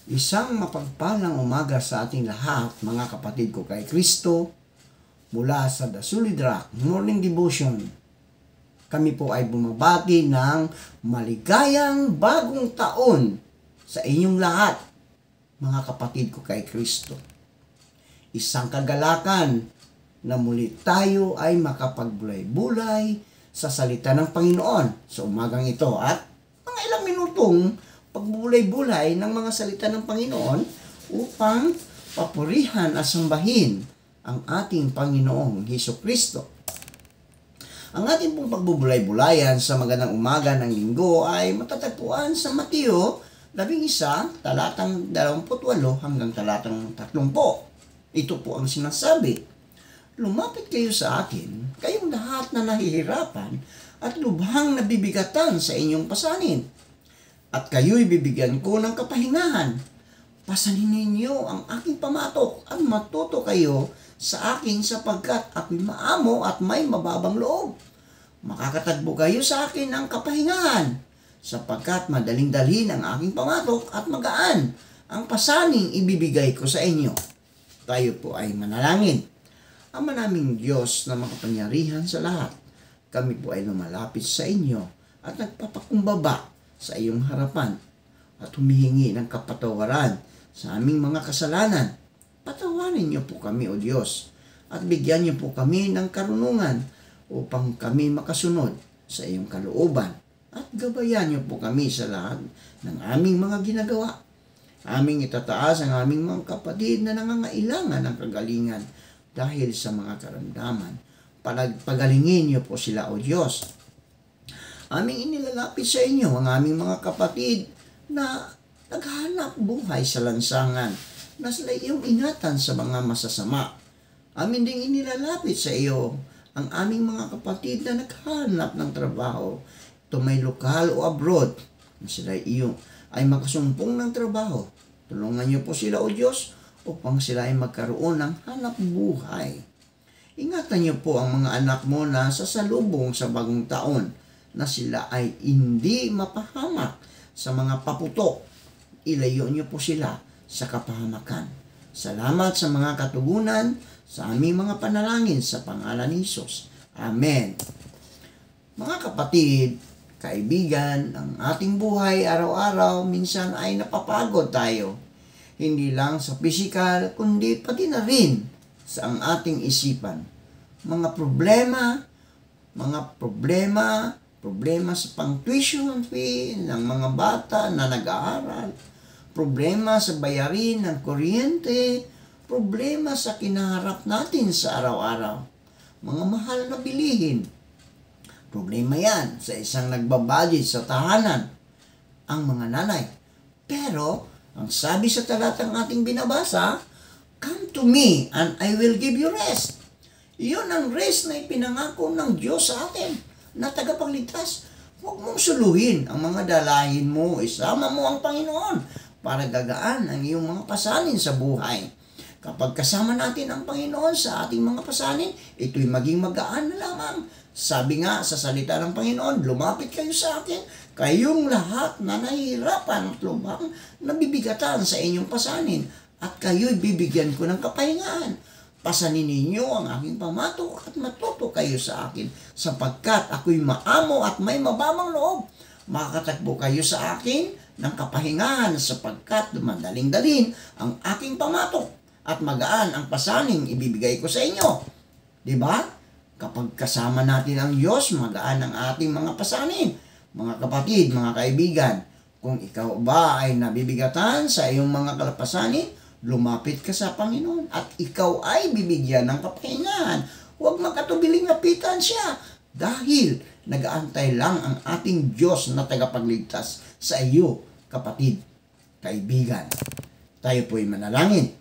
Isang mapagpalang umaga sa ating lahat, mga kapatid ko kay Kristo, mula sa The Solid Rock Morning Devotion. Kami po ay bumabati ng maligayang bagong taon sa inyong lahat, mga kapatid ko kay Kristo. Isang kagalakan na muli tayo ay makapagbulay-bulay sa salita ng Panginoon sa umagang ito at mga ilang minutong pagbulay-bulay ng mga salita ng Panginoon upang papurihan at sambahin ang ating Panginoong Hesukristo. Ang ating pong pagbubulay-bulayan sa magandang umaga ng linggo ay matatagpuan sa Mateo 11, talatang 28 hanggang talatang 30. Ito po ang sinasabi, "Lumapit kayo sa akin, kayong lahat na nahihirapan at lubhang nabibigatan sa inyong pasanin. At kayo'y bibigyan ko ng kapahingahan. Pasanin ninyo ang aking pamatok at matuto kayo sa akin sapagkat ako'y maamo at may mababang loob. Makakatagbo kayo sa akin ng kapahingahan sapagkat madaling dalhin ang aking pamatok at magaan ang pasaning ibibigay ko sa inyo." Tayo po ay manalangin. Ama naming Diyos na makapangyarihan sa lahat, kami po ay lumalapit sa inyo at nagpapakumbaba sa iyong harapan at humihingi ng kapatawaran sa aming mga kasalanan. Patawarin niyo po kami, O Diyos, at bigyan niyo po kami ng karunungan upang kami makasunod sa iyong kalooban at gabayan niyo po kami sa lahat ng aming mga ginagawa. Aming itataas ang aming mga kapatid na nangangailangan ng kagalingan dahil sa mga karamdaman. Pagalingin niyo po sila, O Diyos. Aming inilalapit sa inyo ang aming mga kapatid na naghahanap buhay sa lansangan, na sila iyong ingatan sa mga masasama. Amin ding inilalapit sa iyo ang aming mga kapatid na naghahanap ng trabaho, ito may lokal o abroad, na sila iyong ay makasumpong ng trabaho. Tulungan niyo po sila, O Diyos, upang sila ay magkaroon ng hanap buhay. Ingatan niyo po ang mga anak mo na sasalubong sa bagong taon, na sila ay hindi mapahamak sa mga paputok. Ilayo niyo po sila sa kapahamakan. Salamat sa mga katugunan sa aming mga panalangin sa pangalan ni Jesus. Amen. Mga kapatid, kaibigan, ang ating buhay araw-araw minsan ay napapagod tayo. Hindi lang sa pisikal, kundi pati na rin sa ang ating isipan. Mga problema sa pang-tuition fee ng mga bata na nag-aaral, problema sa bayarin ng kuryente, problema sa kinaharap natin sa araw-araw, mga mahal na bilihin. Problema yan sa isang nagbabudget sa tahanan, ang mga nanay. Pero, ang sabi sa talatang ating binabasa, "Come to me and I will give you rest." Iyon ang rest na ipinangako ng Diyos sa atin na tagapagligtas. Huwag mong suluhin ang mga dalahin mo. Isama mo ang Panginoon para gagaan ang iyong mga pasanin sa buhay. Kapag kasama natin ang Panginoon sa ating mga pasanin, ito'y maging magaan na lamang. Sabi nga sa salita ng Panginoon, "Lumapit kayo sa akin, kayong lahat na nahihirapan at lubhang nabibigatan sa inyong pasanin, at kayo'y bibigyan ko ng kapahingahan. Pasanin ninyo ang aking pamatok at matuto kayo sa akin, sapagkat ako'y maamo at may mababang loob. Makakatagbo kayo sa akin ng kapahingahan sapagkat madaling dalhin ang aking pamatok at magaan ang pasaning ibibigay ko sa inyo." Diba? Kapag kasama natin ang Diyos, magaan ang ating mga pasanin. Mga kapatid, mga kaibigan, kung ikaw ba ay nabibigatan sa iyong mga kalapasanin, lumapit ka sa Panginoon at ikaw ay bibigyan ng kapahingahan. Huwag makatubiling lapitan siya dahil nag-aantay lang ang ating Diyos na tagapagligtas sa iyo, kapatid, kaibigan. Tayo po'y manalangin.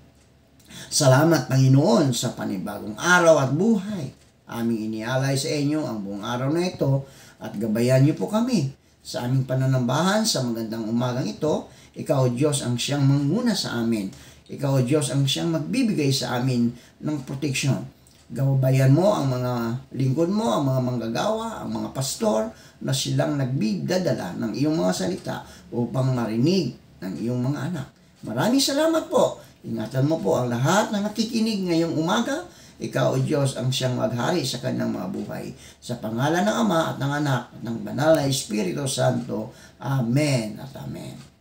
Salamat, Panginoon, sa panibagong araw at buhay. Aming inialay sa inyo ang buong araw na ito at gabayan niyo po kami sa aming pananambahan sa magandang umagang ito. Ikaw, Diyos, ang siyang manguna sa amin. Ikaw, Diyos, ang siyang magbibigay sa amin ng proteksyon. Gabayan mo ang mga lingkod mo, ang mga manggagawa, ang mga pastor na silang nagbidadala ng iyong mga salita upang marinig ng iyong mga anak. Maraming salamat po. Ingatan mo po ang lahat na nakikinig ngayong umaga. Ikaw, O Diyos, ang siyang maghari sa kanyang mga buhay. Sa pangalan ng Ama at ng Anak at ng Banal na Espiritu Santo. Amen at Amen.